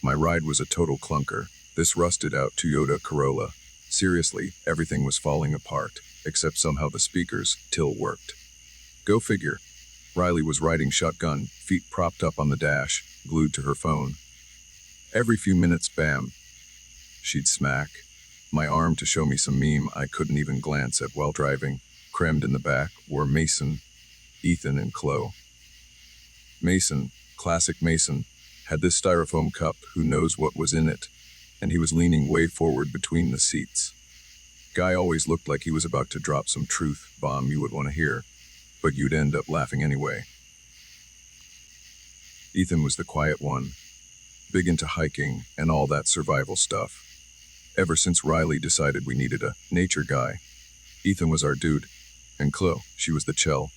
My ride was a total clunker. This rusted-out Toyota Corolla. Seriously, everything was falling apart, except somehow the speakers still worked. Go figure. Riley was riding shotgun, feet propped up on the dash, glued to her phone. Every few minutes, bam, she'd smack my arm to show me some meme I couldn't even glance at while driving. Crammed in the back were Mason, Ethan, and Chloe. Mason, classic Mason, had this styrofoam cup, who knows what was in it, and he was leaning way forward between the seats. Guy always looked like he was about to drop some truth bomb you would want to hear, but you'd end up laughing anyway. Ethan was the quiet one, big into hiking and all that survival stuff. Ever since Riley decided we needed a nature guy, Ethan was our dude, and Chloe, she was the chill.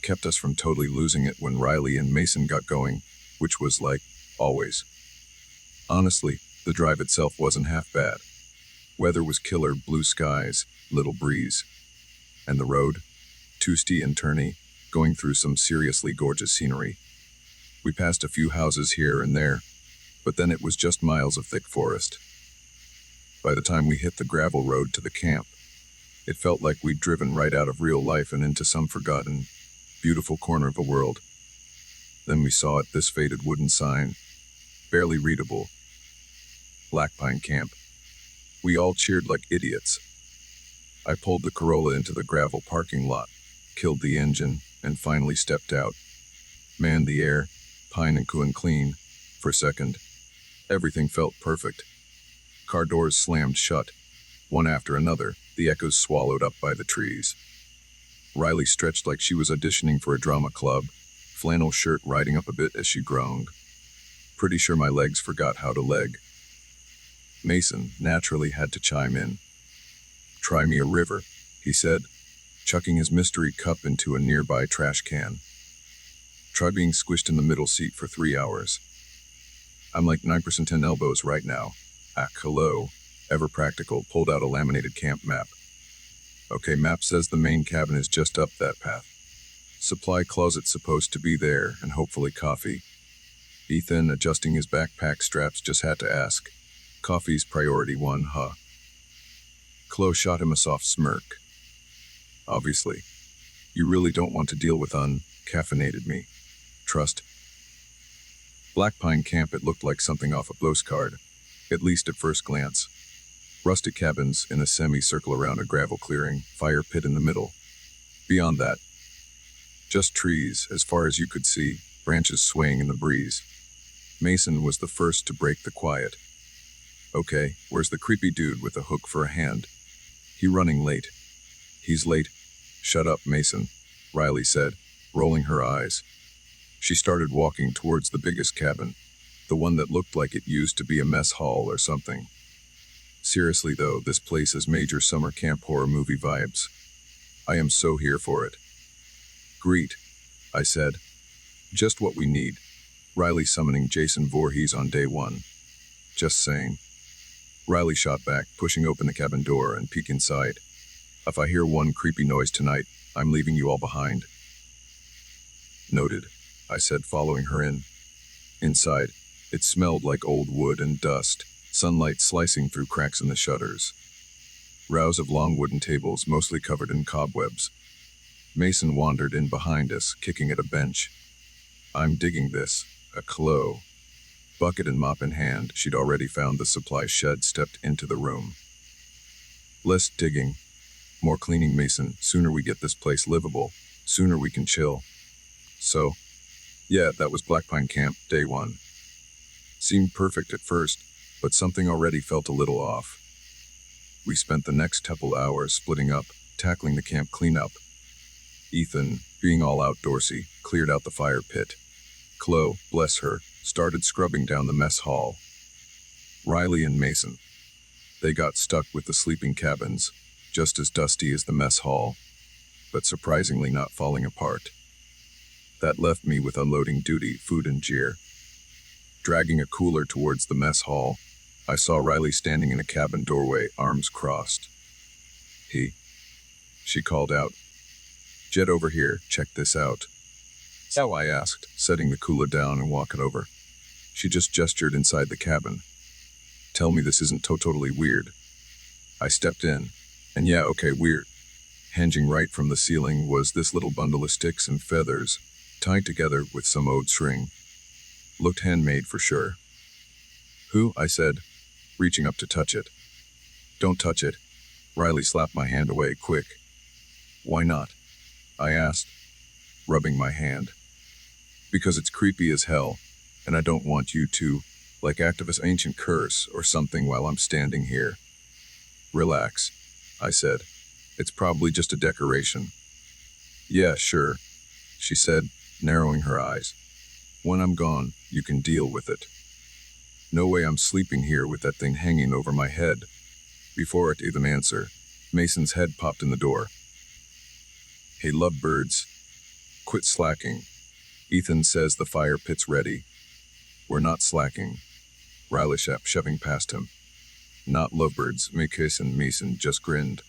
Kept us from totally losing it when Riley and Mason got going, which was like, always. Honestly, the drive itself wasn't half bad. Weather was killer, blue skies, little breeze. And the road? Twisty and turny, going through some seriously gorgeous scenery. We passed a few houses here and there, but then it was just miles of thick forest. By the time we hit the gravel road to the camp, it felt like we'd driven right out of real life and into some forgotten, beautiful corner of the world. Then we saw it, this faded wooden sign, barely readable. Blackpine Camp. We all cheered like idiots. I pulled the Corolla into the gravel parking lot, killed the engine, and finally stepped out. Manned the air, pine and clean. For a second, everything felt perfect. Car doors slammed shut, one after another, the echoes swallowed up by the trees. Riley stretched like she was auditioning for a drama club, flannel shirt riding up a bit as she groaned. Pretty sure my legs forgot how to leg. Mason naturally had to chime in. "Try me a river," he said, chucking his mystery cup into a nearby trash can. "Try being squished in the middle seat for 3 hours. I'm like 9% 10 elbows right now." Hello, ever practical, pulled out a laminated camp map. "Okay, map says the main cabin is just up that path. Supply closet's supposed to be there, and hopefully coffee." Ethan, adjusting his backpack straps, just had to ask, "Coffee's priority one, huh?" Chloe shot him a soft smirk. "Obviously. You really don't want to deal with uncaffeinated me. Trust." Blackpine Camp, it looked like something off a postcard, at least at first glance. Rustic cabins in a semicircle around a gravel clearing, fire pit in the middle. Beyond that, just trees as far as you could see, branches swaying in the breeze. Mason was the first to break the quiet. "Okay, where's the creepy dude with a hook for a hand? He running late." "He's late." "Shut up, Mason," Riley said, rolling her eyes. She started walking towards the biggest cabin, the one that looked like it used to be a mess hall or something. Seriously though, this place has major summer camp horror movie vibes. I am so here for it. "Greet," I said. "Just what we need." Riley summoning Jason Voorhees on day one. "Just saying." Riley shot back, pushing open the cabin door and peek inside. "If I hear one creepy noise tonight, I'm leaving you all behind." "Noted," I said, following her in. Inside, it smelled like old wood and dust, sunlight slicing through cracks in the shutters. Rows of long wooden tables, mostly covered in cobwebs. Mason wandered in behind us, kicking at a bench. "I'm digging this," a Chloe. Bucket and mop in hand, she'd already found the supply shed, stepped into the room. "Less digging, more cleaning, Mason. Sooner we get this place livable, sooner we can chill." So, yeah, that was Blackpine Camp, day one. Seemed perfect at first, but something already felt a little off. We spent the next couple hours splitting up, tackling the camp cleanup. Ethan, being all outdoorsy, cleared out the fire pit. Chloe, bless her, started scrubbing down the mess hall. Riley and Mason, they got stuck with the sleeping cabins, just as dusty as the mess hall, but surprisingly not falling apart. That left me with unloading duty, food and gear. Dragging a cooler towards the mess hall, I saw Riley standing in a cabin doorway, arms crossed. She called out, "Jet, over here, check this out." "So?" I asked, setting the cooler down and walking over. She just gestured inside the cabin. Tell me this isn't totally weird. I stepped in, and yeah, okay, weird. Hanging right from the ceiling was this little bundle of sticks and feathers, tied together with some old string. Looked handmade for sure. Who? I said, reaching up to touch it. Don't touch it. Riley slapped my hand away quick. Why not? I asked, rubbing my hand. Because it's creepy as hell, and I don't want you to, activate ancient curse or something while I'm standing here. Relax, I said. It's probably just a decoration. Yeah, sure, she said, narrowing her eyes. When I'm gone, you can deal with it. No way I'm sleeping here with that thing hanging over my head. Before it even answered, Mason's head popped in the door. Hey, lovebirds. Quit slacking. Ethan says the fire pit's ready. We're not slacking. Riley shoving past him. Not lovebirds, Mikis and Mason just grinned.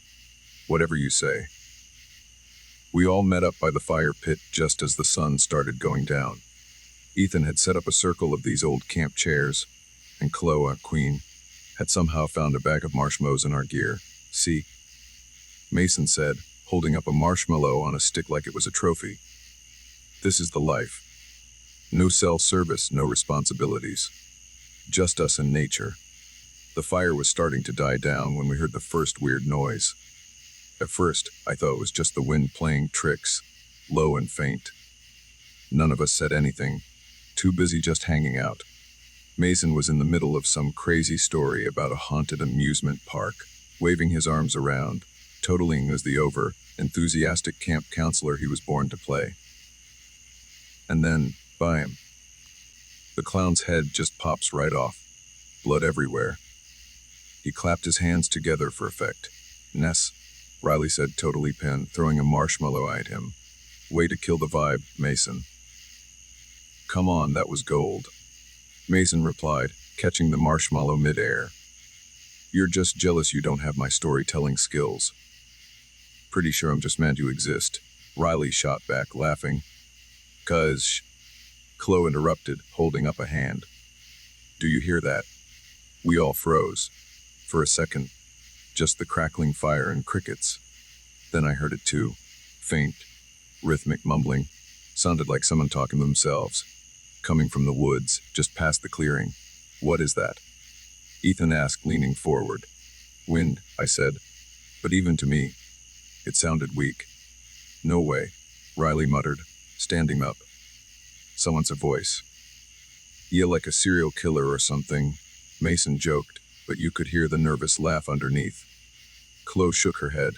Whatever you say. We all met up by the fire pit just as the sun started going down. Ethan had set up a circle of these old camp chairs, and Chloe, Queen, had somehow found a bag of marshmallows in our gear. See? Mason said, holding up a marshmallow on a stick like it was a trophy. This is the life. No cell service, no responsibilities. Just us and nature. The fire was starting to die down when we heard the first weird noise. At first, I thought it was just the wind playing tricks, low and faint. None of us said anything, too busy just hanging out. Mason was in the middle of some crazy story about a haunted amusement park, waving his arms around, totaling as the over-enthusiastic camp counselor he was born to play. And then, bam. The clown's head just pops right off, blood everywhere. He clapped his hands together for effect. Ness, Riley said, totally pinned, throwing a marshmallow at him. Way to kill the vibe, Mason. Come on, that was gold. Mason replied, catching the marshmallow mid-air. You're just jealous you don't have my storytelling skills. Pretty sure I'm just mad you exist. Riley shot back, laughing. 'Cause... Chloe interrupted, holding up a hand. Do you hear that? We all froze. For a second, just the crackling fire and crickets. Then I heard it too. Faint, rhythmic mumbling. Sounded like someone talking to themselves. Coming from the woods, just past the clearing. What is that? Ethan asked, leaning forward. Wind, I said. But even to me, it sounded weak. No way, Riley muttered, standing up. Someone's voice. Yeah, like a serial killer or something, Mason joked, but you could hear the nervous laugh underneath. Chloe shook her head.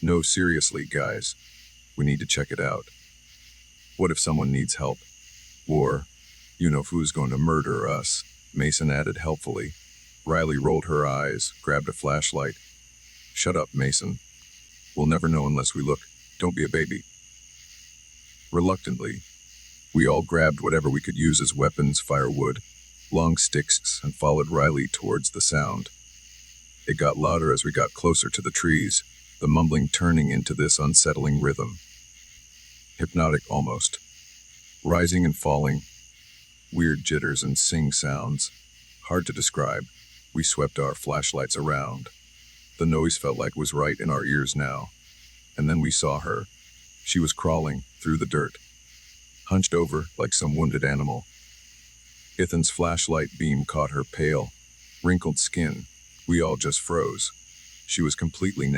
No, seriously, guys. We need to check it out. What if someone needs help? Or, you know who's going to murder us, Mason added helpfully. Riley rolled her eyes, grabbed a flashlight. Shut up, Mason. We'll never know unless we look. Don't be a baby. Reluctantly, we all grabbed whatever we could use as weapons, firewood, long sticks, and followed Riley towards the sound. It got louder as we got closer to the trees, the mumbling turning into this unsettling rhythm. Hypnotic almost. Rising and falling. Weird jitters and sing sounds. Hard to describe. We swept our flashlights around. The noise felt like it was right in our ears now. And then we saw her. She was crawling through the dirt, hunched over like some wounded animal. Ethan's flashlight beam caught her pale, wrinkled skin. We all just froze. She was completely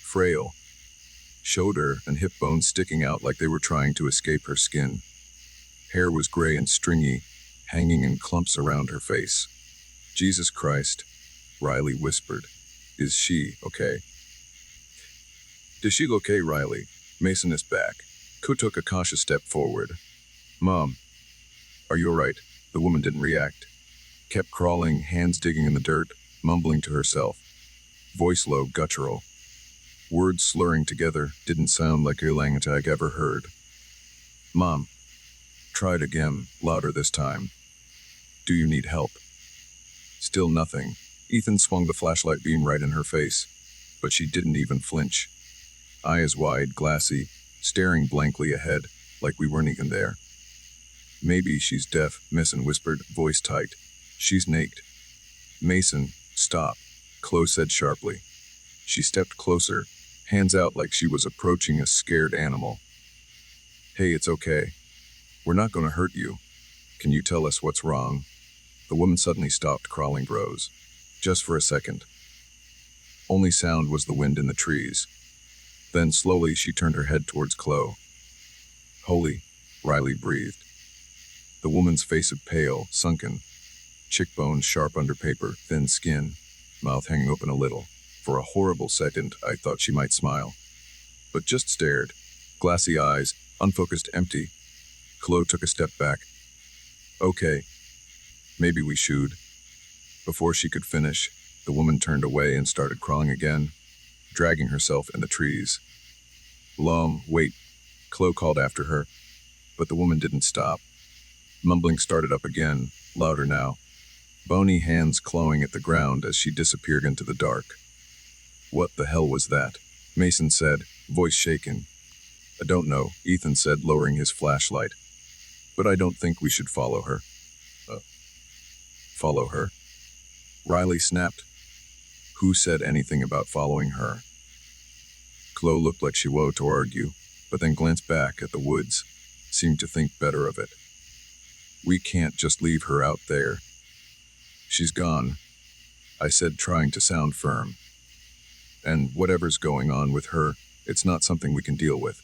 frail. Shoulder and hip bones sticking out like they were trying to escape her skin. Hair was gray and stringy, hanging in clumps around her face. Jesus Christ, Riley whispered. Is she okay? Does she look okay, Riley? Mason is back. Ko took a cautious step forward. Mom, are you all right? The woman didn't react. Kept crawling, hands digging in the dirt, mumbling to herself. Voice low, guttural. Words slurring together, didn't sound like a language I'd ever heard. Mom. Tried again, louder this time. Do you need help? Still nothing. Ethan swung the flashlight beam right in her face, but she didn't even flinch. Eyes wide, glassy, staring blankly ahead, like we weren't even there. Maybe she's deaf, Mason whispered, voice tight. She's naked. Mason, stop, Chloe said sharply. She stepped closer, hands out like she was approaching a scared animal. Hey, it's okay. We're not going to hurt you. Can you tell us what's wrong? The woman suddenly stopped crawling, rose. Just for a second. Only sound was the wind in the trees. Then slowly she turned her head towards Chloe. Holy, Riley breathed. The woman's face of pale, sunken, cheekbones sharp under paper, thin skin, mouth hanging open a little. For a horrible second, I thought she might smile. But just stared. Glassy eyes, unfocused, empty. Chloe took a step back. Okay, maybe we should. Before she could finish, the woman turned away and started crawling again, dragging herself in the trees. Wait, Chloe called after her, but the woman didn't stop. Mumbling started up again, louder now, bony hands clawing at the ground as she disappeared into the dark. What the hell was that? Mason said, voice shaken. I don't know, Ethan said, lowering his flashlight. But I don't think we should follow her. Follow her? Riley snapped. Who said anything about following her? Chloe looked like she wanted to argue, but then glanced back at the woods, seemed to think better of it. We can't just leave her out there. She's gone, I said, trying to sound firm. And whatever's going on with her, it's not something we can deal with.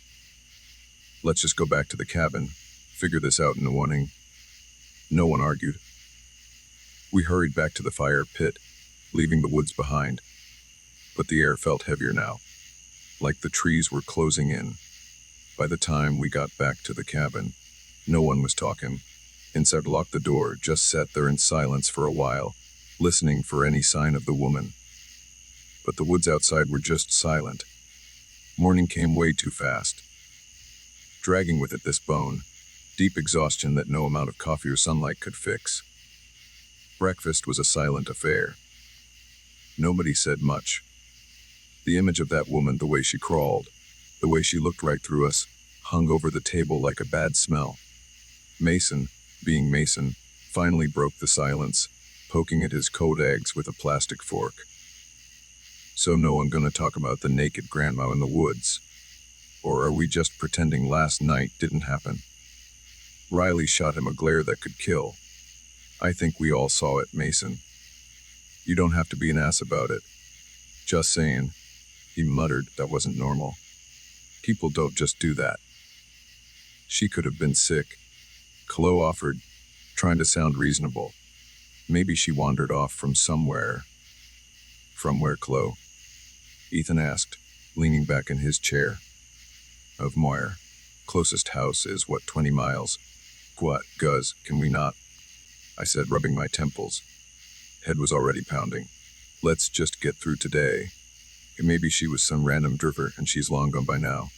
Let's just go back to the cabin, figure this out in the morning. No one argued. We hurried back to the fire pit, leaving the woods behind. But the air felt heavier now, like the trees were closing in. By the time we got back to the cabin, no one was talking. Inside locked the door, just sat there in silence for a while, listening for any sign of the woman. But the woods outside were just silent. Morning came way too fast, dragging with it this bone, deep exhaustion that no amount of coffee or sunlight could fix. Breakfast was a silent affair. Nobody said much. The image of that woman, the way she crawled, the way she looked right through us, hung over the table like a bad smell. Mason, being Mason, finally broke the silence, poking at his cold eggs with a plastic fork. So no one gonna talk about the naked grandma in the woods? Or are we just pretending last night didn't happen? Riley shot him a glare that could kill. I think we all saw it, Mason. You don't have to be an ass about it. Just saying. He muttered, that wasn't normal. People don't just do that. She could have been sick, Chloe offered, trying to sound reasonable. Maybe she wandered off from somewhere. From where, Chloe? Ethan asked, leaning back in his chair. Of Moyer. Closest house is, 20 miles? What, Guz, can we not? I said, rubbing my temples. Head was already pounding. Let's just get through today. Maybe she was some random driver and she's long gone by now.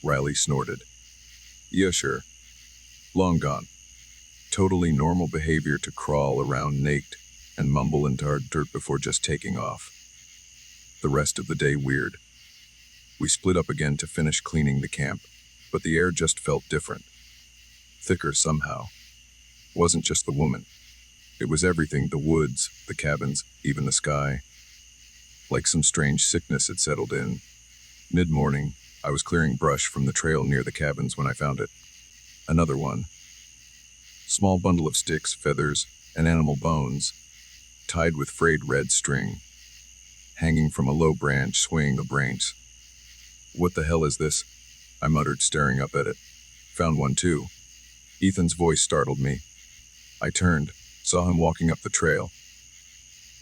Riley snorted. Yeah, sure. Long gone. Totally normal behavior to crawl around naked and mumble into hard dirt before just taking off. The rest of the day weird. We split up again to finish cleaning the camp, but the air just felt different. Thicker somehow. Wasn't just the woman. It was everything, the woods, the cabins, even the sky. Like some strange sickness had settled in. Mid-morning, I was clearing brush from the trail near the cabins when I found it. Another one. Small bundle of sticks, feathers, and animal bones, tied with frayed red string, hanging from a low branch swaying the branch. What the hell is this? I muttered, staring up at it. Found one too. Ethan's voice startled me. I turned, saw him walking up the trail.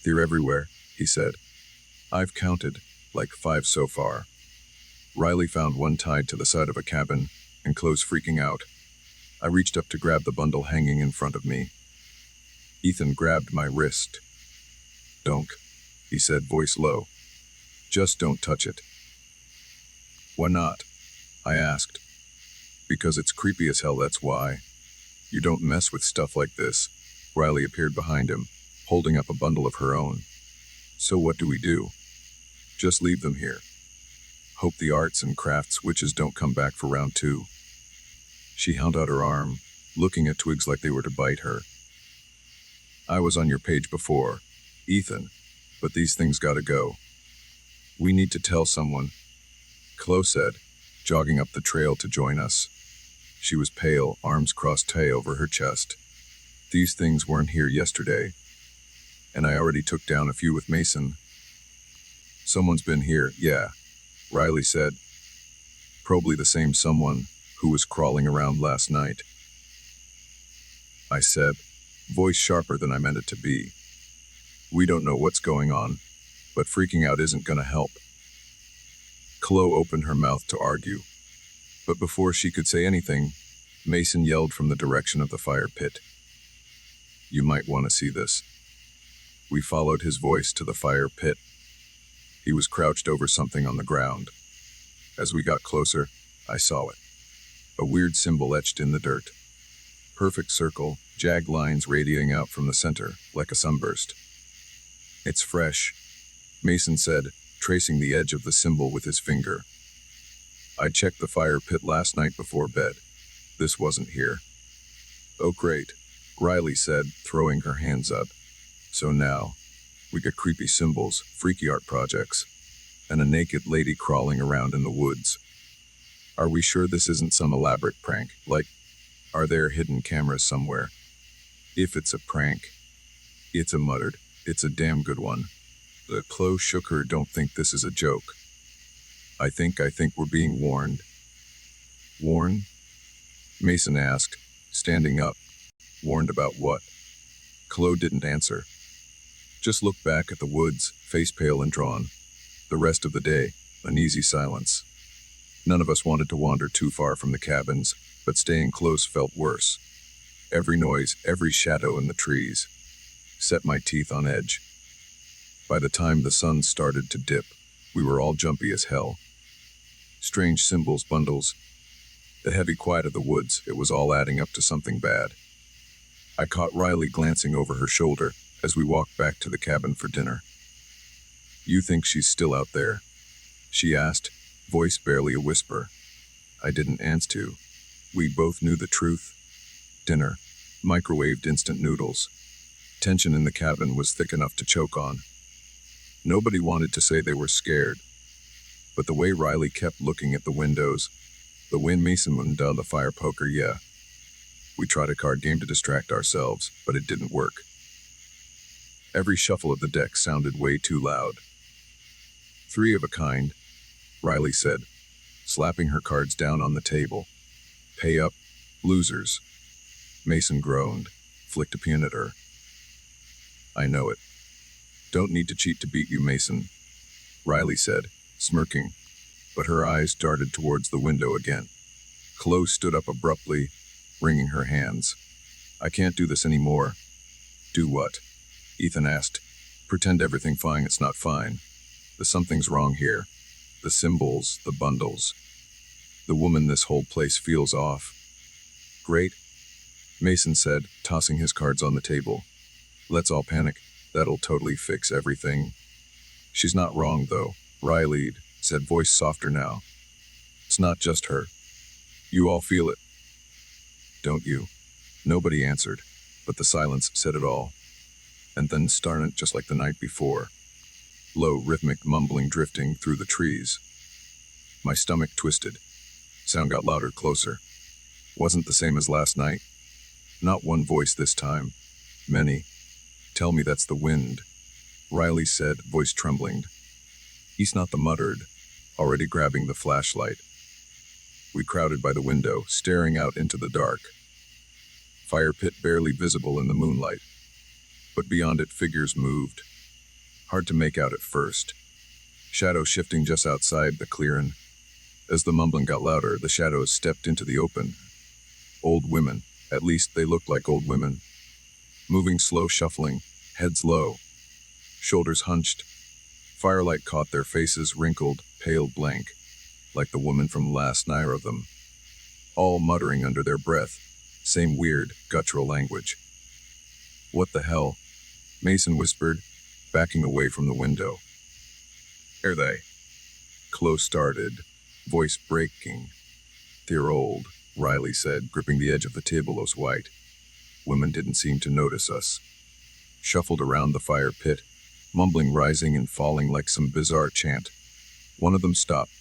They're everywhere, he said. I've counted, like 5 so far. Riley found one tied to the side of a cabin, and Chloe's freaking out. I reached up to grab the bundle hanging in front of me. Ethan grabbed my wrist. Don't, he said, voice low. Just don't touch it. Why not? I asked. Because it's creepy as hell, that's why. You don't mess with stuff like this. Riley appeared behind him, holding up a bundle of her own. So what do we do? Just leave them here. Hope the arts and crafts witches don't come back for round 2. She held out her arm, looking at twigs like they were to bite her. I was on your page before, Ethan, but these things gotta go. We need to tell someone, Chloe said, jogging up the trail to join us. She was pale, arms crossed tight over her chest. These things weren't here yesterday, and I already took down a few with Mason. Someone's been here, yeah, Riley said. Probably the same someone who was crawling around last night. I said, voice sharper than I meant it to be. We don't know what's going on, but freaking out isn't gonna help. Chloe opened her mouth to argue, but before she could say anything, Mason yelled from the direction of the fire pit. You might want to see this. We followed his voice to the fire pit. He was crouched over something on the ground. As we got closer, I saw it. A weird symbol etched in the dirt. Perfect circle, jagged lines radiating out from the center, like a sunburst. It's fresh, Mason said, tracing the edge of the symbol with his finger. I checked the fire pit last night before bed. This wasn't here. Oh great, Riley said, throwing her hands up. So now, we got creepy symbols, freaky art projects, and a naked lady crawling around in the woods. Are we sure this isn't some elaborate prank? Like, are there hidden cameras somewhere? If it's a prank, it's a muttered, it's a damn good one. The Chloe shook her, don't think this is a joke. I think we're being warned. Warned? Mason asked, standing up. Warned about what? Chloe didn't answer. Just looked back at the woods, face pale and drawn. The rest of the day, uneasy silence. None of us wanted to wander too far from the cabins, but staying close felt worse. Every noise, every shadow in the trees, set my teeth on edge. By the time the sun started to dip, we were all jumpy as hell. Strange symbols, bundles. The heavy quiet of the woods, it was all adding up to something bad. I caught Riley glancing over her shoulder as we walked back to the cabin for dinner. You think she's still out there? She asked, voice barely a whisper. I didn't answer. We both knew the truth. Dinner. Microwaved instant noodles. Tension in the cabin was thick enough to choke on. Nobody wanted to say they were scared. But the way Riley kept looking at the windows, the wind Mason wouldn't down the fire poker, yeah. We tried a card game to distract ourselves, but it didn't work. Every shuffle of the deck sounded way too loud. Three of a kind, Riley said, slapping her cards down on the table. Pay up, losers. Mason groaned, flicked a pin at her. I know it. Don't need to cheat to beat you, Mason, Riley said, smirking, but her eyes darted towards the window again. Chloe stood up abruptly, wringing her hands. I can't do this anymore. Do what? Ethan asked. Pretend everything fine, it's not fine. The something's wrong here. The symbols, the bundles. The woman, this whole place feels off. Great, Mason said, tossing his cards on the table. Let's all panic. That'll totally fix everything. She's not wrong, though, Riley said, voice softer now. It's not just her. You all feel it. Don't you? Nobody answered, but the silence said it all. And then started just like the night before. Low, rhythmic mumbling drifting through the trees. My stomach twisted. Sound got louder, closer. Wasn't the same as last night. Not one voice this time. Many. Tell me that's the wind, Riley said, voice trembling. He's not the muttered, already grabbing the flashlight. We crowded by the window, staring out into the dark. Fire pit barely visible in the moonlight. But beyond it, figures moved. Hard to make out at first. Shadow shifting just outside the clearing. As the mumbling got louder, the shadows stepped into the open. Old women, at least they looked like old women. Moving slow, shuffling, heads low, shoulders hunched. Firelight caught their faces, wrinkled, pale, blank, like the woman from last night of them. All muttering under their breath, same weird, guttural language. What the hell? Mason whispered, backing away from the window. Are they? Chloe started, voice breaking. They're old, Riley said, gripping the edge of the table as white. Women didn't seem to notice us. Shuffled around the fire pit, mumbling, rising and falling like some bizarre chant. One of them stopped,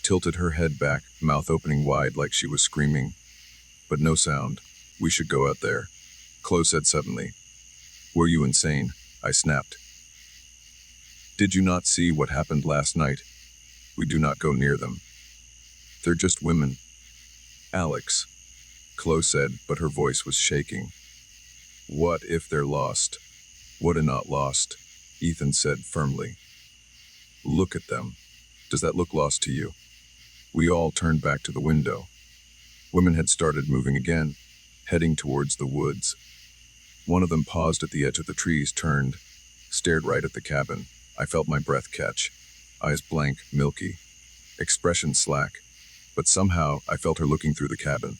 tilted her head back, mouth opening wide like she was screaming. But no sound. We should go out there, Chloe said suddenly. Were you insane? I snapped. Did you not see what happened last night? We do not go near them. They're just women. Alex, Chloe said, but her voice was shaking. What if they're lost? What if not lost? Ethan said firmly. Look at them. Does that look lost to you? We all turned back to the window. Women had started moving again, heading towards the woods. One of them paused at the edge of the trees, turned, stared right at the cabin. I felt my breath catch. Eyes blank, milky. Expression slack. But somehow I felt her looking through the cabin.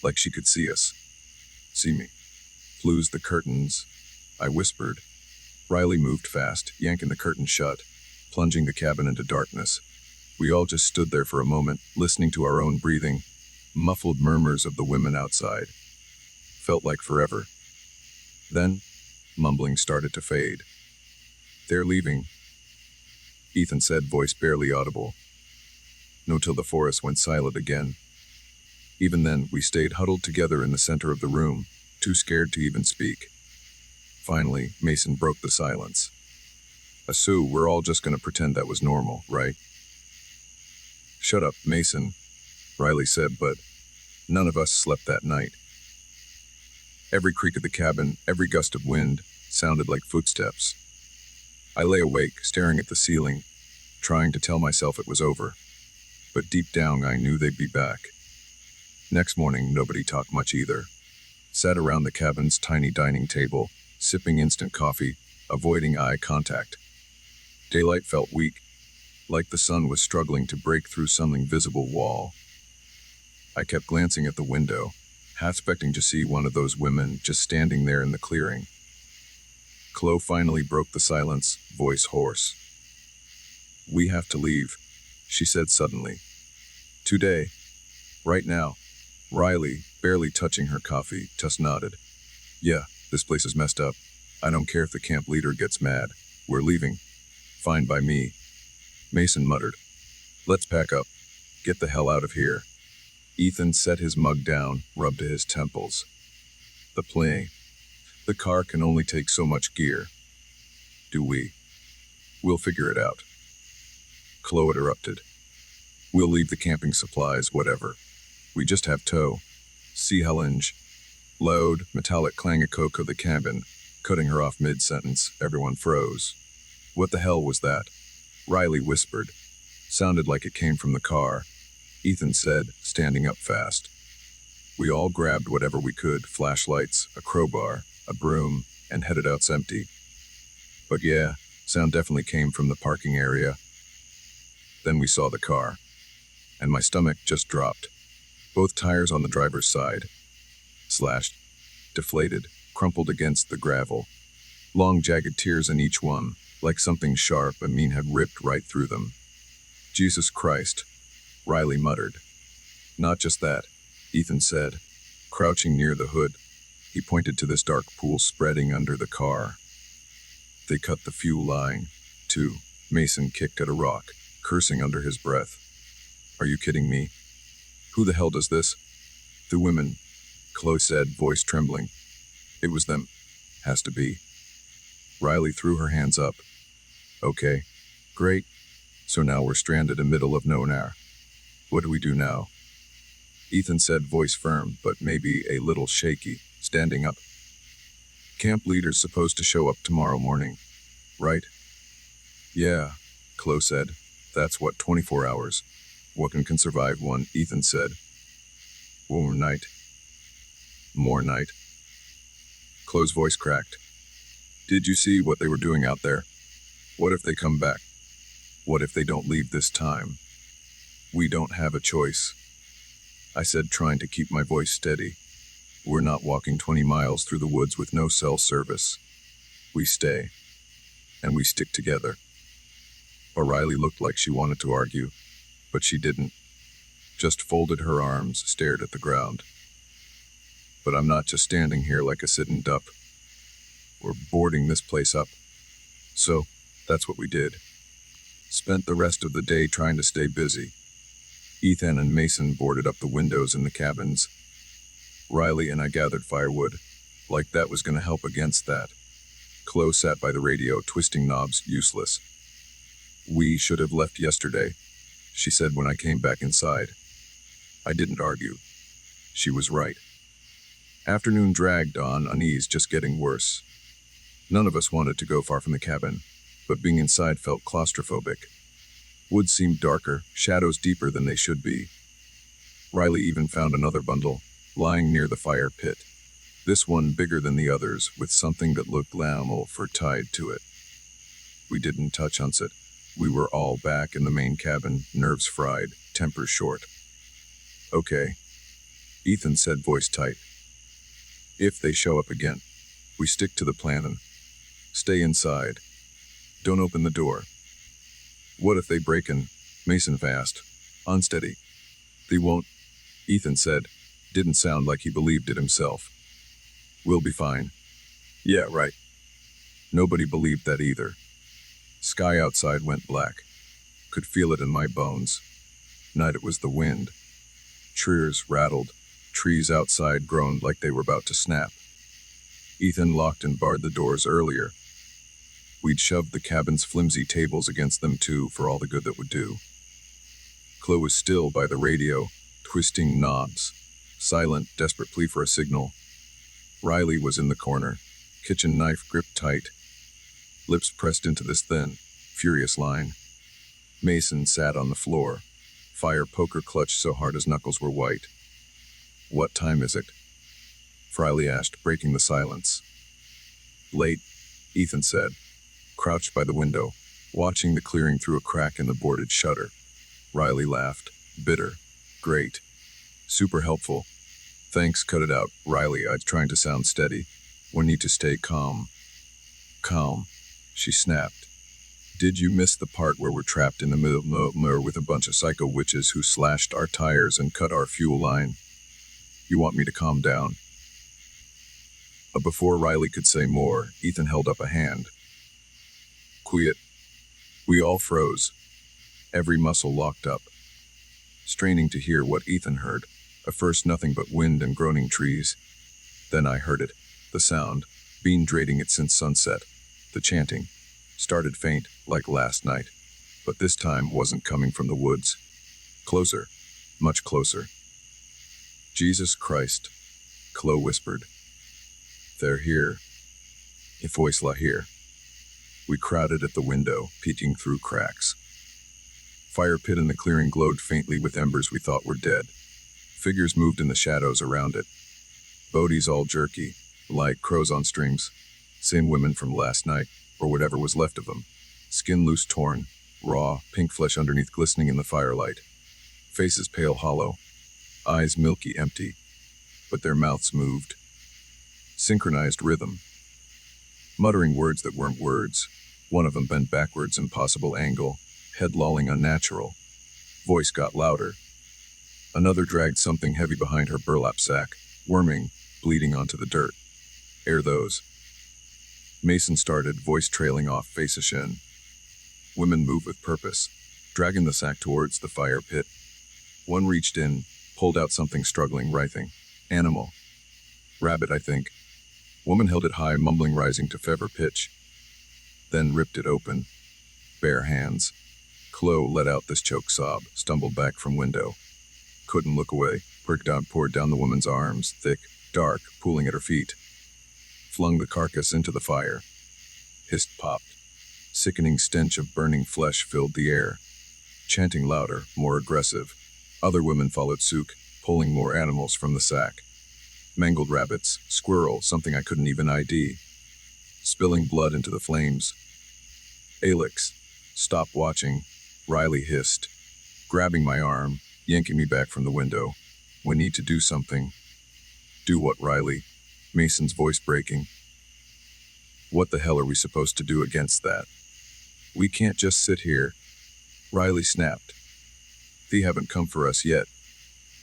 Like she could see us. See me. Close the curtains, I whispered. Riley moved fast, yanking the curtain shut, plunging the cabin into darkness. We all just stood there for a moment, listening to our own breathing, muffled murmurs of the women outside. Felt like forever. Then, mumbling started to fade. They're leaving, Ethan said, voice barely audible. No, till the forest went silent again. Even then, we stayed huddled together in the center of the room, too scared to even speak. Finally, Mason broke the silence. So, we're all just gonna pretend that was normal, right? Shut up, Mason, Riley said, but none of us slept that night. Every creak of the cabin, every gust of wind, sounded like footsteps. I lay awake, staring at the ceiling, trying to tell myself it was over. But deep down, I knew they'd be back. Next morning, nobody talked much either. Sat around the cabin's tiny dining table, sipping instant coffee, avoiding eye contact. Daylight felt weak, like the sun was struggling to break through some invisible wall. I kept glancing at the window, half expecting to see one of those women just standing there in the clearing. Chloe finally broke the silence, voice hoarse. We have to leave, she said suddenly. Today. Right now. Riley, barely touching her coffee, just nodded. Yeah, this place is messed up. I don't care if the camp leader gets mad. We're leaving. Fine by me. Mason muttered. Let's pack up. Get the hell out of here. Ethan set his mug down, rubbed to his temples. The plane. The car can only take so much gear. Do we? We'll figure it out. Chloe interrupted. We'll leave the camping supplies, whatever. We just have tow. See Helenge. Loud, metallic clang echoed the cabin, cutting her off mid-sentence. Everyone froze. What the hell was that? Riley whispered. Sounded like it came from the car. Ethan said, standing up fast. We all grabbed whatever we could, flashlights, a crowbar, a broom, and headed out empty. But yeah, sound definitely came from the parking area. Then we saw the car, and my stomach just dropped. Both tires on the driver's side. Slashed, deflated, crumpled against the gravel. Long jagged tears in each one, like something sharp and mean had ripped right through them. Jesus Christ, Riley muttered. Not just that, Ethan said. Crouching near the hood, he pointed to this dark pool spreading under the car. They cut the fuel line, too. Mason kicked at a rock, cursing under his breath. Are you kidding me? Who the hell does this? The women, Chloe said, voice trembling. It was them. Has to be. Riley threw her hands up. Okay. Great. So now we're stranded in middle of nowhere. What do we do now? Ethan said, voice firm, but maybe a little shaky, standing up. Camp leader's supposed to show up tomorrow morning, right? Yeah, Chloe said. That's what, 24 hours. What can survive one, Ethan said. More night. More night. Chloe's voice cracked. Did you see what they were doing out there? What if they come back? What if they don't leave this time? We don't have a choice, I said, trying to keep my voice steady. We're not walking 20 miles through the woods with no cell service. We stay. And we stick together. O'Reilly looked like she wanted to argue, but she didn't. just folded her arms, stared at the ground. But I'm not just standing here like a sitting duck. We're boarding this place up. So, that's what we did. Spent the rest of the day trying to stay busy. Ethan and Mason boarded up the windows in the cabins. Riley and I gathered firewood, like that was going to help against that. Chloe sat by the radio, twisting knobs, useless. We should have left yesterday, she said when I came back inside. I didn't argue. She was right. Afternoon dragged on, unease just getting worse. None of us wanted to go far from the cabin, but being inside felt claustrophobic. Woods seemed darker, shadows deeper than they should be. Riley even found another bundle, lying near the fire pit. This one bigger than the others, with something that looked lamel fur tied to it. We didn't touch on it. We were all back in the main cabin, nerves fried, tempers short. Okay, Ethan said, voice tight. If they show up again, we stick to the plan and stay inside. Don't open the door. What if they break in? Mason fast, unsteady. They won't, Ethan said. Didn't sound like he believed it himself. We'll be fine. Yeah, right. Nobody believed that either. Sky outside went black. Could feel it in my bones. Night it was the wind. Trees rattled. Trees outside groaned like they were about to snap. Ethan locked and barred the doors earlier. We'd shoved the cabin's flimsy tables against them too, for all the good that would do. Chloe was still by the radio, twisting knobs. Silent, desperate plea for a signal. Riley was in the corner, kitchen knife gripped tight. Lips pressed into this thin, furious line. Mason sat on the floor, fire poker clutched so hard his knuckles were white. What time is it? Riley asked, breaking the silence. Late, Ethan said, crouched by the window, watching the clearing through a crack in the boarded shutter. Riley laughed, bitter. Great. Super helpful. Thanks, cut it out, Riley. I was trying to sound steady. We need to stay calm. Calm, she snapped. Did you miss the part where we're trapped in the middle of nowhere with a bunch of psycho witches who slashed our tires and cut our fuel line? You want me to calm down? But before Riley could say more, Ethan held up a hand. Quiet. We all froze. Every muscle locked up. Straining to hear what Ethan heard. At first nothing but wind and groaning trees. Then I heard it. The sound. Been dreading it since sunset. The chanting. Started faint, like last night. But this time wasn't coming from the woods. Closer. Much closer. Jesus Christ. Chloe whispered. They're here. A voice la here. We crowded at the window, peeking through cracks. Fire pit in the clearing glowed faintly with embers we thought were dead. Figures moved in the shadows around it. Bodies all jerky, like crows on strings. Same women from last night, or whatever was left of them. Skin loose torn, raw, pink flesh underneath glistening in the firelight. Faces pale hollow. Eyes milky empty. But their mouths moved. Synchronized rhythm. Muttering words that weren't words. One of them bent backwards, impossible angle. Head lolling unnatural. Voice got louder. Another dragged something heavy behind her burlap sack, worming, bleeding onto the dirt. Air those. Mason started, voice trailing off, face ashen. Women move with purpose, dragging the sack towards the fire pit. One reached in, pulled out something struggling, writhing. Animal. Rabbit, I think. Woman held it high, mumbling, rising to fever pitch. Then ripped it open. Bare hands. Chloe let out this choke sob, stumbled back from window. Couldn't look away, poured down the woman's arms, thick, dark, pooling at her feet. Flung the carcass into the fire. Hissed, popped. Sickening stench of burning flesh filled the air. Chanting louder, more aggressive. Other women followed suit, pulling more animals from the sack. Mangled rabbits, squirrel, something I couldn't even ID. Spilling blood into the flames. Alex, stop watching, Riley hissed, grabbing my arm, yanking me back from the window. We need to do something. Do what, Riley? Mason's voice breaking. What the hell are we supposed to do against that? We can't just sit here. Riley snapped. They haven't come for us yet.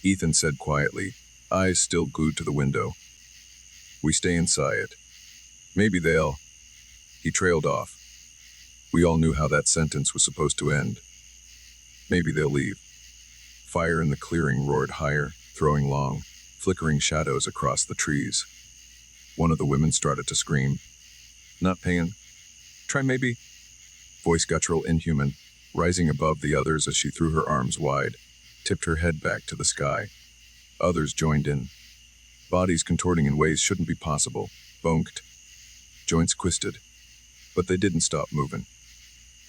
Ethan said quietly, eyes still glued to the window. We stay inside. Maybe they'll... He trailed off. We all knew how that sentence was supposed to end. Maybe they'll leave. Fire in the clearing roared higher, throwing long, flickering shadows across the trees. One of the women started to scream. Not paying. Try maybe. Voice guttural inhuman, rising above the others as she threw her arms wide, tipped her head back to the sky. Others joined in. Bodies contorting in ways shouldn't be possible, bonked. Joints twisted. But they didn't stop moving.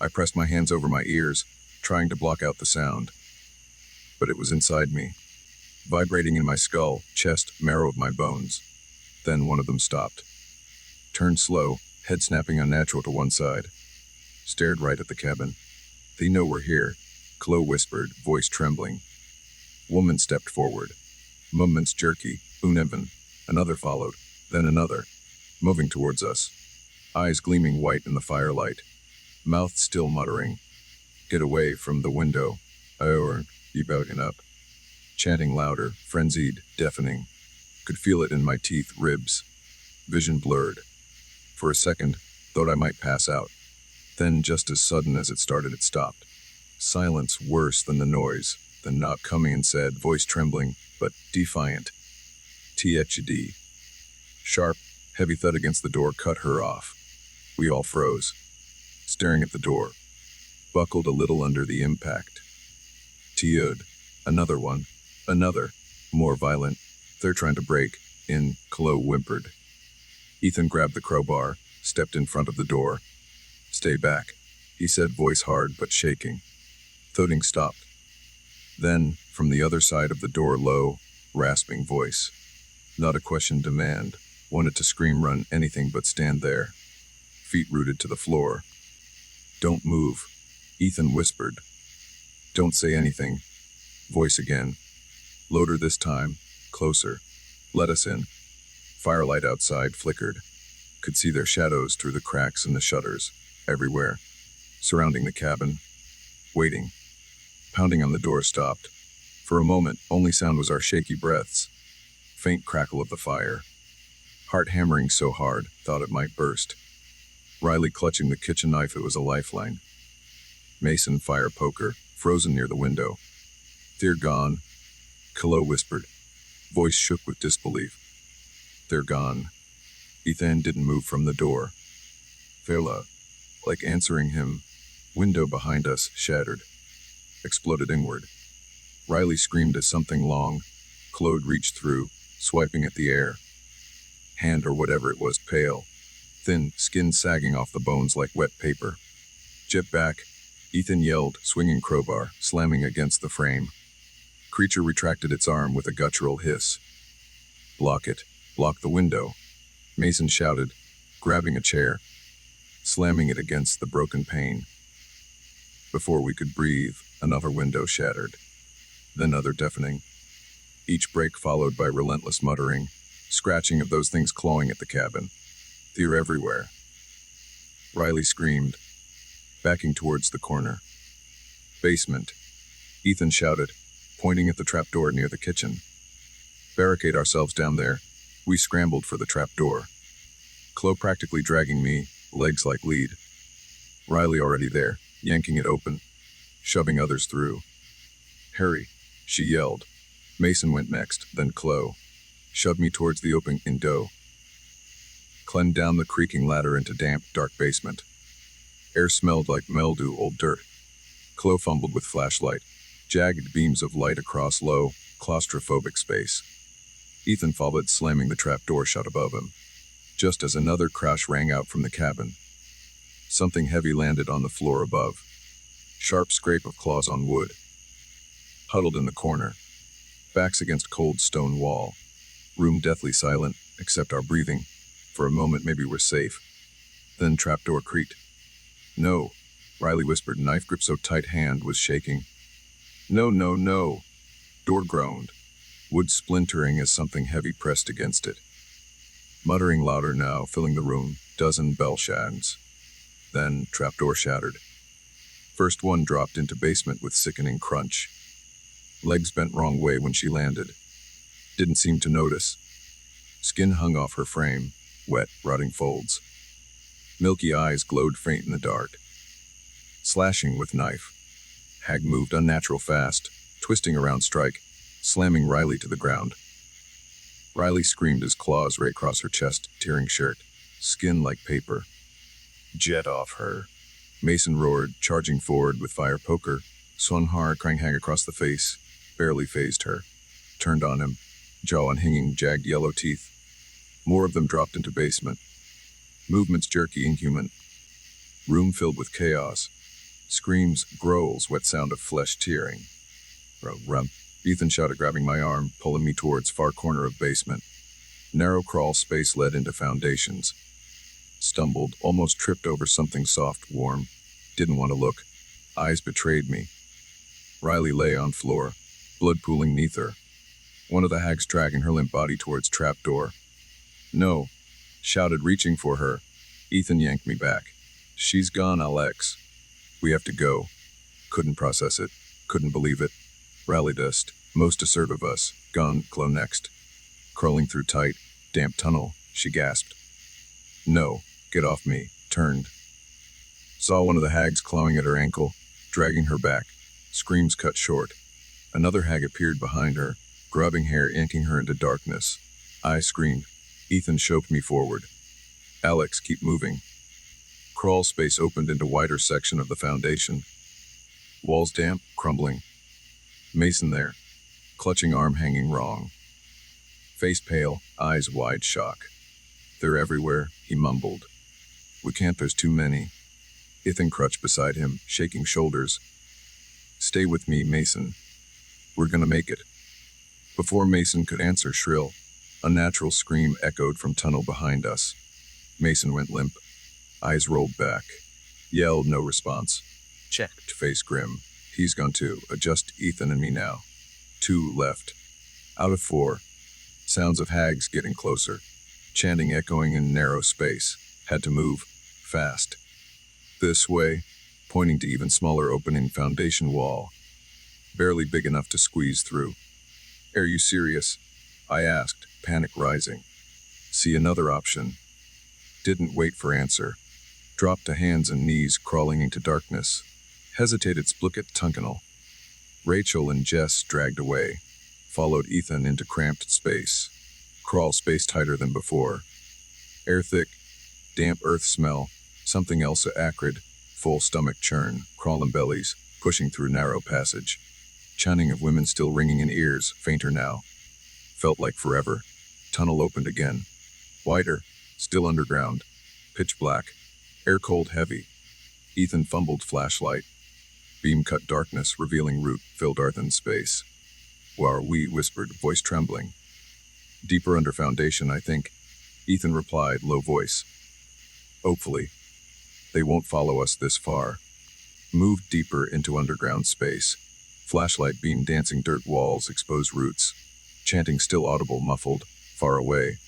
I pressed my hands over my ears, trying to block out the sound. But it was inside me, vibrating in my skull, chest, marrow of my bones. Then one of them stopped. Turned slow, head snapping unnatural to one side. Stared right at the cabin. They know we're here, Chloe whispered, voice trembling. Woman stepped forward. Movements jerky, uneven. Another followed, then another, moving towards us. Eyes gleaming white in the firelight. Mouth still muttering. Get away from the window. Or, you bouting up. Chanting louder, frenzied, deafening. Could feel it in my teeth, ribs. Vision blurred. For a second, thought I might pass out. Then, just as sudden as it started, it stopped. Silence worse than the noise. Then knock coming and said, voice trembling, but defiant. THD. Sharp, heavy thud against the door cut her off. We all froze, staring at the door. Buckled a little under the impact. T'ud. Another one. Another. More violent. They're trying to break in, Chloe whimpered. Ethan grabbed the crowbar, stepped in front of the door. Stay back, he said, voice hard but shaking. Thudding stopped. Then, from the other side of the door, low, rasping voice. Not a question, demand. Wanted to scream, run, anything but stand there. Feet rooted to the floor. Don't move, Ethan whispered. Don't say anything. Voice again. Louder this time, closer. Let us in. Firelight outside flickered. Could see their shadows through the cracks in the shutters, everywhere. Surrounding the cabin. Waiting. Pounding on the door stopped. For a moment, only sound was our shaky breaths. Faint crackle of the fire. Heart hammering so hard, thought it might burst. Riley clutching the kitchen knife, it was a lifeline. Mason fire poker, frozen near the window. They're gone, Chloe whispered. Voice shook with disbelief. They're gone. Ethan didn't move from the door. Vela, like answering him. Window behind us shattered. Exploded inward. Riley screamed as something long. Claude reached through, swiping at the air. Hand or whatever it was, pale. Thin, skin sagging off the bones like wet paper. Jet back, Ethan yelled, swinging crowbar, slamming against the frame. Creature retracted its arm with a guttural hiss. Block it. Block the window. Mason shouted, grabbing a chair, slamming it against the broken pane. Before we could breathe, another window shattered. Then other deafening. Each break followed by relentless muttering, scratching of those things clawing at the cabin. They're everywhere. Riley screamed, backing towards the corner. Basement. Ethan shouted, pointing at the trapdoor near the kitchen. Barricade ourselves down there. We scrambled for the trapdoor. Chloe practically dragging me, legs like lead. Riley already there, yanking it open, shoving others through. Hurry, she yelled. Mason went next, then Chloe. Shoved me towards the open window. Climbed down the creaking ladder into damp, dark basement. Air smelled like mildew, old dirt. Chloe fumbled with flashlight, jagged beams of light across low, claustrophobic space. Ethan followed, slamming the trapdoor shut above him. Just as another crash rang out from the cabin. Something heavy landed on the floor above. Sharp scrape of claws on wood. Huddled in the corner. Backs against cold stone wall. Room deathly silent, except our breathing. For a moment maybe we're safe. Then trapdoor creaked. No, Riley whispered, knife grip so tight hand was shaking. No, no, no. Door groaned. Wood splintering as something heavy pressed against it. Muttering louder now, filling the room, dozen bell shads. Then, trapdoor shattered. First one dropped into basement with sickening crunch. Legs bent wrong way when she landed. Didn't seem to notice. Skin hung off her frame, wet, rotting folds. Milky eyes glowed faint in the dark. Slashing with knife. Hag moved unnatural fast, twisting around strike, slamming Riley to the ground. Riley screamed as claws ran across her chest, tearing shirt. Skin like paper. Jet off her. Mason roared, charging forward with fire poker. Swung hard, crying Hag across the face. Barely phased her. Turned on him. Jaw unhinging, jagged yellow teeth. More of them dropped into basement. Movements jerky, inhuman. Room filled with chaos. Screams, growls, wet sound of flesh tearing. Rum. Ethan shouted, grabbing my arm, pulling me towards far corner of basement. Narrow crawl space led into foundations. Stumbled, almost tripped over something soft, warm. Didn't want to look. Eyes betrayed me. Riley lay on floor, blood pooling neath her. One of the hags dragging her limp body towards trapdoor. No, shouted, reaching for her. Ethan yanked me back. She's gone, Alex. We have to go. Couldn't process it. Couldn't believe it. Rallied us, most assertive of us. Gone, glow next. Crawling through tight, damp tunnel, she gasped. No, get off me. Turned. Saw one of the hags clawing at her ankle, dragging her back. Screams cut short. Another hag appeared behind her, grubbing hair, yanking her into darkness. I screamed. Ethan shoved me forward. Alex, keep moving. Crawl space opened into wider section of the foundation. Walls damp, crumbling. Mason there, clutching arm hanging wrong. Face pale, eyes wide, shock. They're everywhere, he mumbled. We can't, there's too many. Ethan crouched beside him, shaking shoulders. Stay with me, Mason. We're gonna make it. Before Mason could answer, shrill, unnatural scream echoed from tunnel behind us. Mason went limp. Eyes rolled back. Yelled, no response. Checked, face grim. He's gone too. Just Ethan and me now. 2 left. Out of 4. Sounds of hags getting closer. Chanting echoing in narrow space. Had to move. Fast. This way. Pointing to even smaller opening foundation wall. Barely big enough to squeeze through. Are you serious? I asked, panic rising. See another option. Didn't wait for answer. Dropped to hands and knees, crawling into darkness. Hesitated, split tunnel. Rachel and Jess dragged away. Followed Ethan into cramped space. Crawl space tighter than before. Air thick. Damp earth smell. Something else acrid. Full stomach churn. Crawling bellies. Pushing through narrow passage. Chanting of women still ringing in ears, fainter now. Felt like forever. Tunnel opened again. Wider. Still underground. Pitch black. Air cold heavy. Ethan fumbled flashlight. Beam cut darkness, revealing root, filled earthen space. Where we whispered, voice trembling. Deeper under foundation, I think. Ethan replied, low voice. Hopefully. They won't follow us this far. Moved deeper into underground space. Flashlight beam dancing dirt walls, exposed roots. Chanting still audible, muffled, far away.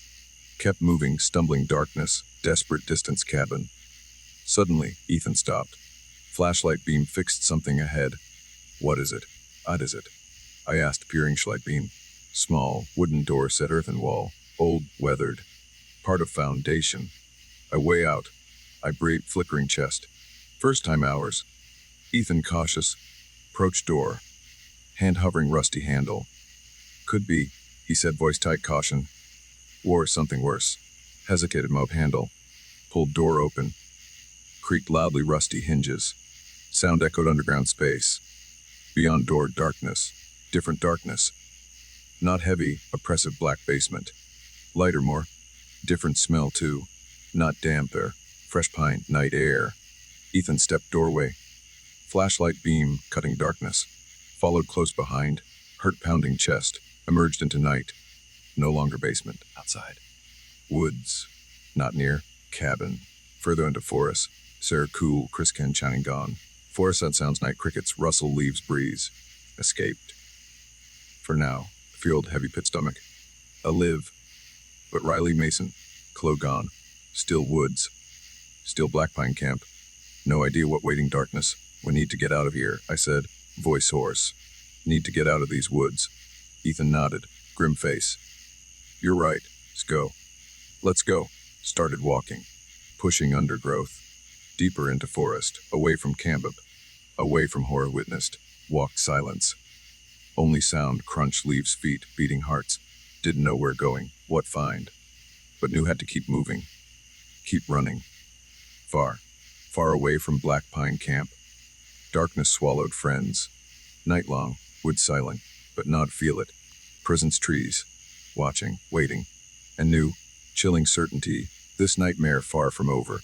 Kept moving, stumbling darkness, desperate distance cabin. Suddenly, Ethan stopped. Flashlight beam fixed something ahead. What is it? What is it? I asked, peering light beam. Small, wooden door set earthen wall. Old, weathered. Part of foundation. I way out. I breathed, flickering chest. First time ours. Ethan cautious. Approach door. Hand hovering rusty handle. Could be, he said, voice tight, caution. Or something worse. Hesitated, mob handle. Pulled door open. Creaked loudly, rusty hinges. Sound echoed underground space. Beyond door, darkness. Different darkness. Not heavy, oppressive black basement. Lighter more. Different smell too. Not damp there. Fresh pine, night air. Ethan stepped doorway. Flashlight beam, cutting darkness. Followed close behind. Hurt pounding chest. Emerged into night. No longer basement. Outside. Woods. Not near. Cabin. Further into forest. Sarah cool, Chris Ken chanting gone. Forest sun sounds, night crickets, rustle leaves, breeze. Escaped. For now, field heavy pit stomach. Live. But Riley Mason, Chloe gone. Still woods. Still Blackpine camp. No idea what waiting darkness. We need to get out of here, I said, voice hoarse. Need to get out of these woods. Ethan nodded, grim face. You're right. Let's go. Let's go. Started walking, pushing undergrowth, deeper into forest, away from Cambib, away from horror witnessed, walked silence. Only sound, crunch leaves, feet, beating hearts. Didn't know where going, what find, but knew had to keep moving, keep running. Far, far away from Blackpine camp. Darkness swallowed friends. Night long, wood silent, but not feel it. Prison's trees, watching, waiting, and knew, chilling certainty, this nightmare far from over.